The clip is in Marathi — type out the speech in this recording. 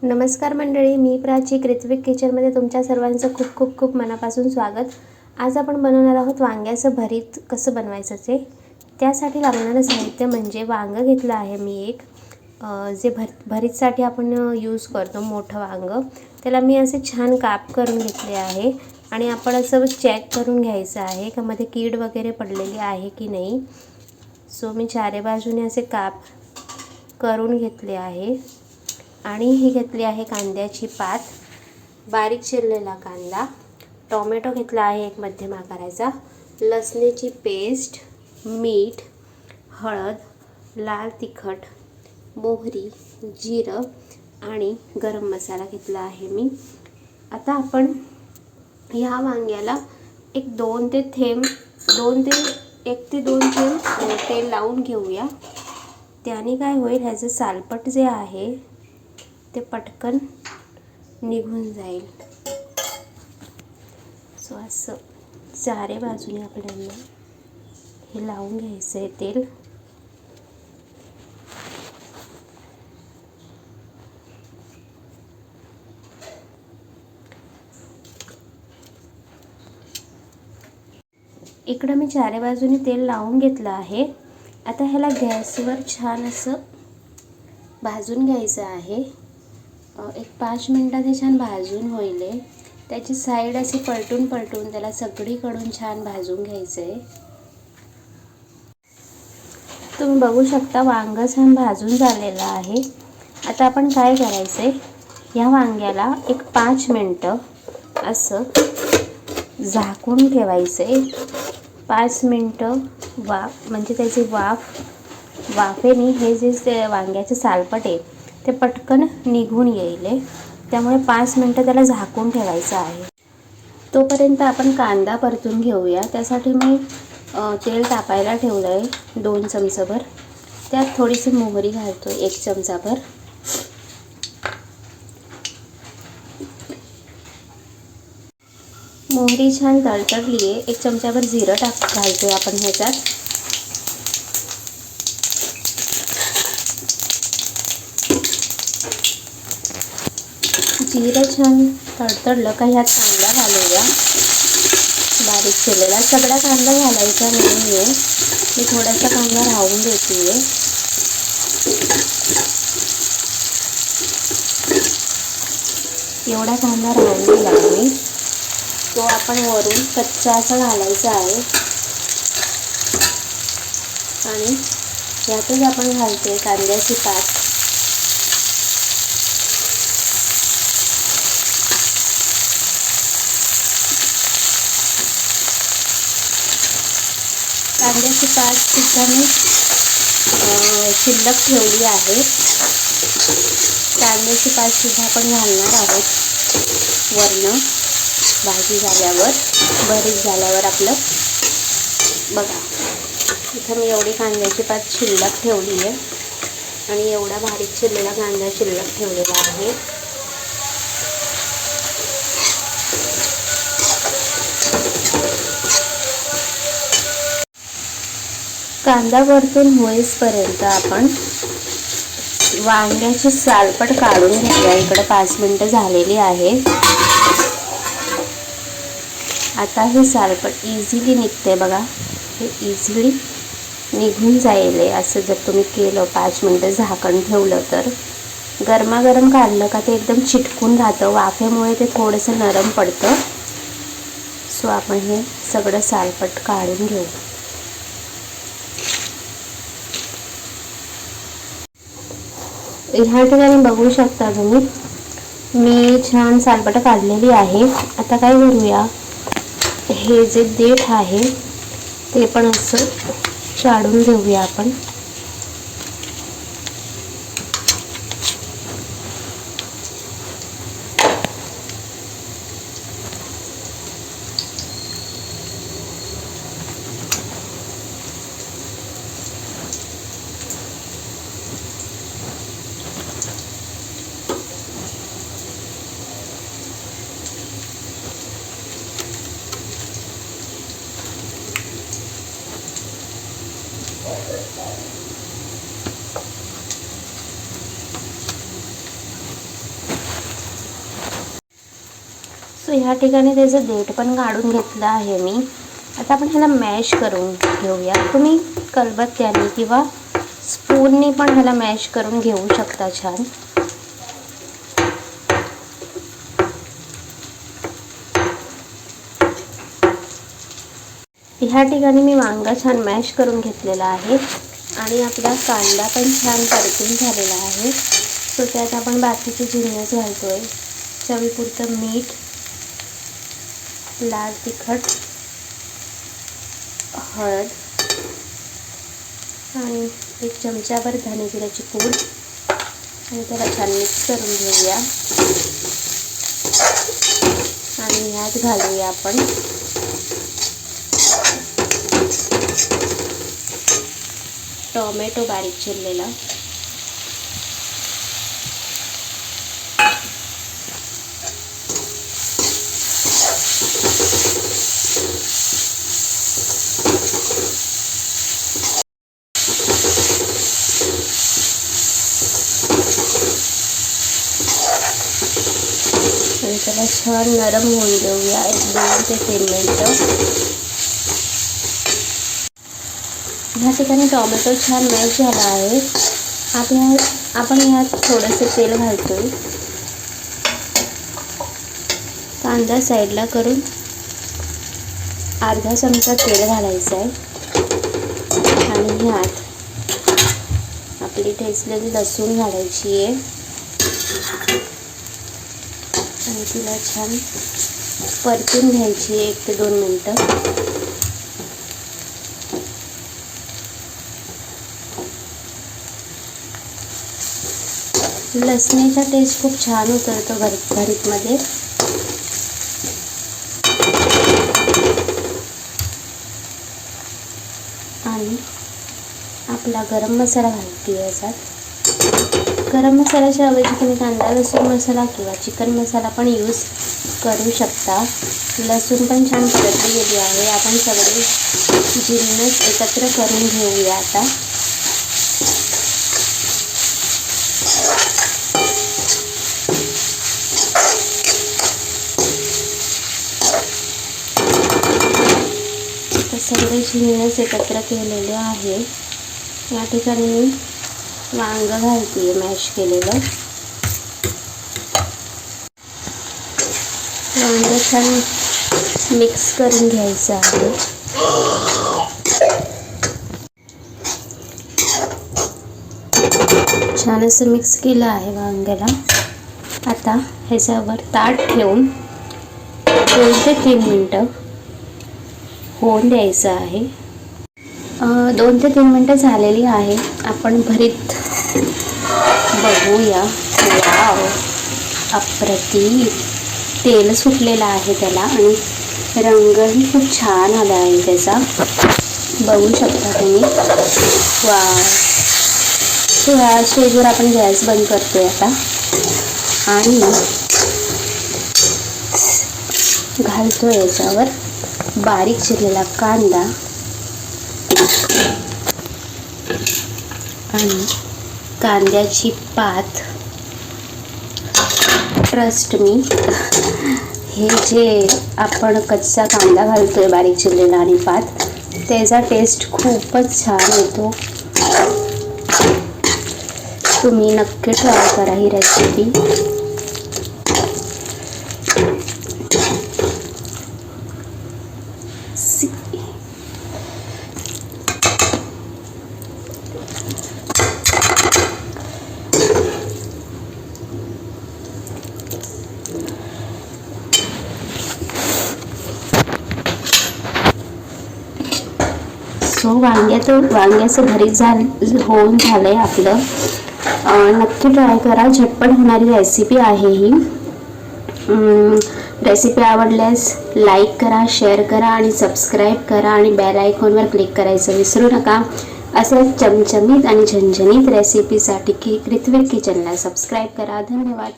नमस्कार मंडळी, मी प्राची कृत्विक किचनमध्ये तुमच्या सर्वांचं खूप खूप खूप मनापासून स्वागत. आज आपण बनवणार आहोत वांग्याचं भरीत कसं बनवायचं ते. त्यासाठी लागणारं साहित्य म्हणजे वांगं घेतलं आहे मी एक, जे भरीतसाठी आपण यूज करतो मोठं वांगं. त्याला मी असे छान काप करून घेतले आहे आणि आपण असं चेक करून घ्यायचं आहे का मध्ये कीड वगैरे पडलेली आहे की नाही. सो मी चारी बाजूने असे काप करून घेतले आहे. आणि ही घेतली आहे कांद्याची पात, बारीक चिरलेला कांदा, टोमॅटो घेतला आहे एक मध्यम आकाराचा, लसणाची पेस्ट, मीठ, हळद, लाल तिखट, मोहरी, जिरं आणि गरम मसाला घेतला आहे मी. आता आपण ह्या वांग्याला एक 1 ते 2 थेंब तेल लावून घेऊया. त्याने काय होईल, ह्याचं सालपट जे आहे ते पटकन निघून जाईल. सो असं चारी बाजूने आपल्याला हे लावून घ्यायचं आहे तेल. इकडं मी चारी बाजूने तेल लावून घेतलं आहे. आता ह्याला गॅसवर छान असं भाजून घ्यायचं आहे. एक 5 मिनटात हे छान भाजून होईल. त्याची साईड अशी पलटून त्याला सगळीकडून छान भाजून घ्यायचं आहे. तुम्ही बघू शकता वांगं छान भाजून झालेलं आहे. आता आपण काय करायचं आहे, ह्या वांग्याला एक 5 मिनटं असं झाकून ठेवायचं आहे. 5 मिनटं म्हणजे त्याची वाफेने हे जे वांग्याचे सालपट आहे ते पटकन निघून येईल. त्यामुळे 5 मिनटं त्याला झाकून ठेवायचं आहे. तोपर्यंत आपण कांदा परतून घेऊया. त्यासाठी मी तेल तापायला ठेवलं आहे 2 चमचभर. त्यात थोडीशी मोहरी घालतो 1 चमचाभर. मोहरी छान तडतडली आहे. 1 चमचाभर जिरं घालतोय आपण ह्याच्यात. जिरं छान तडतडलं का ह्यात कांदा घालूया, बारीक चिरलेला. सगळा कांदा घालायचा नाही आहे, मी थोडासा कांदा राहून देते. एवढा कांदा राहून दिला मी, तो आपण वरून कच्चा असा घालायचा आहे. आणि यातच आपण घालते कांद्याची पात. कांद्याची पात सुद्धा मी शिल्लक ठेवली आहे. कांद्याची पात सुद्धा आपण घालणार आहोत वरनं भाजी झाल्यावर, भरीत झाल्यावर आपलं. बघा इथं मी एवढी कांद्याची पात शिल्लक ठेवली आहे आणि एवढा बारीक चिरलेला कांदा शिल्लक ठेवलेला आहे. कांदा परतून होईपर्यंत आपण वांग्याची सालपट काढून घेऊया. इकडं 5 मिनटं झालेली आहे. आता हे सालपट इझिली निघते बघा, हे इझिली निघून जाईल असं जर तुम्ही केलं. 5 मिनटं झाकण ठेवलं तर गरमागरम काढलं का ते एकदम चिटकून राहतं. वाफेमुळे ते थोडंसं नरम पडतं. सो आपण हे सगळं सालपट काढून घेऊ. ह्या ठिकाणी बघू शकता तुम्ही, मी छान सालपट काढलेली आहे. आता काय करूया, हे जे देठ आहे ते पण असं काढून घेऊया आपण. सो ह्या ठिकाणी त्याचं देठ पण काढून घेतलं आहे मी. आता आपण ह्याला मॅश करून घेऊया. तुम्ही खलबत्त्याने किंवा स्पूननी पण ह्याला मॅश करून घेऊ शकता छान. ह्या ठिकाणी मी वांगा छान मॅश करून घेतलेला आहे आणि आपला कांदा पण छान परतून झालेला आहे. सो त्यात आपण बाकीचे जिन्नस घालतोय. चवीपुरतं मीठ, लाल तिखट, हळद आणि 1 चमचाभर धने जिऱ्याची पूड आणि त्याला छान मिक्स करून घेऊया. आणि ह्यात घालूया आपण टोमॅटो बारीक चिरलेला. आणि त्याला छान नरम होऊन देऊया 1-2 ते 3 मिनिटं. ह्या ठिकाणी टोमॅटो छान मॅश झाला आहे. आपण ह्यात थोडंसं तेल घालतोय. कांदा साईडला करून अर्धा चमचा तेल घालायचं आहे आणि ह्यात आपली ठेचलेली लसूण घालायची आहे आणि तिला छान परतून घ्यायची 1 ते 2 मिनिटं. लसणीचा टेस्ट खूप छान उतरतो भरीतमध्ये. आणि आपला गरम मसाला घालते याच्यात. गरम मसाल्याच्या ऐवजी तुम्ही कांदा लसूण मसाला किंवा चिकन मसाला पण यूज करू शकता. लसूण पण छान परतली गेली आहे. आपण सगळे जिन्नस एकत्र करून घेऊया आता. सगळे जिन्नस एकत्र केलेले आहे. या ठिकाणी मी वांगं घालते मॅश केलेलं. वांगं छान मिक्स करून घ्यायचं आहे. छान असं मिक्स केलं आहे वांग्याला. आता ह्याच्यावर ताट ठेवून 2 ते 3 मिनिटं होऊन द्यायचं आहे. 2 ते 3 मिनिटं झालेली आहे. आपण भरीत बघूया. वाव, अप्रतिम तेल सुटलेलं आहे त्याला आणि रंगही खूप छान आला आहे त्याचा. बघू शकता तुम्ही. वाव. ह्या स्टेजवर आपण गॅस बंद करतोय आता आणि घालतोय याच्यावर बारीक चिरलेला कांदा आणि कांद्याची पात. ट्रस्ट मी, हे जे आपण कच्चा कांदा घालतोय बारीक चिरलेला आणि पात, त्याचा टेस्ट खूपच छान येतो. तुम्ही नक्की ट्राय करा ही रेसिपी. सो वांग्याचं भरीत होऊन झालंय आपलं. नक्की ट्राय करा. झटपट होणारी रेसिपी आहे ही. रेसिपी आवडल्यास लाईक करा, शेअर करा आणि सबस्क्राईब करा आणि बेल आयकॉनवर क्लिक करायचं विसरू नका. असेच चमचमीत आणि झणझणीत रेसिपीसाठी ऋत्विक किचनला सबस्क्राईब करा. धन्यवाद.